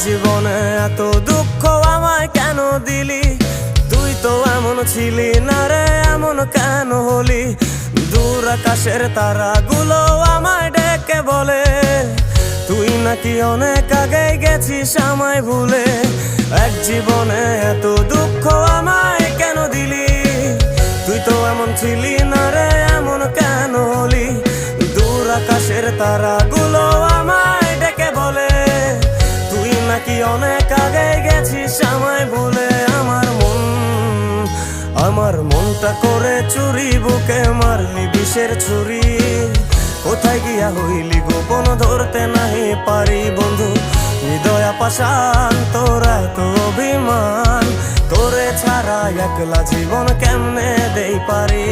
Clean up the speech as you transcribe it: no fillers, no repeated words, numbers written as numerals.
জীবনে এত দুঃখ আমায় কেন দিলি? তুই তো এমন ছিলি না রে, এমন কেন হলি? দূর আকাশের তারাগুলো আমায় ডেকে বলে তুই নাকি অনেক আগে গেছিস আমায় ভুলে। এক জীবনে এত দুঃখ আমায় কেন দিলি? তুই তো এমন ছিলি না রে, এমন কেন হলি? দূর আকাশের তারাগুলো আমায় ডেকে বলে তুই নাকি অনেক আগে গেছিস আমায় ভুলে। আমার মনটা করে চুরি, বুকে মারলি বিষের ছুরি। কোথায় গিয়া হইলি গোপন ধরতে নাহি পারি বন্ধু। হৃদয় পাষাণ তোর এত অভিমান, তোরে ছাড়া একলা জীবন কেমনে দেই পারি?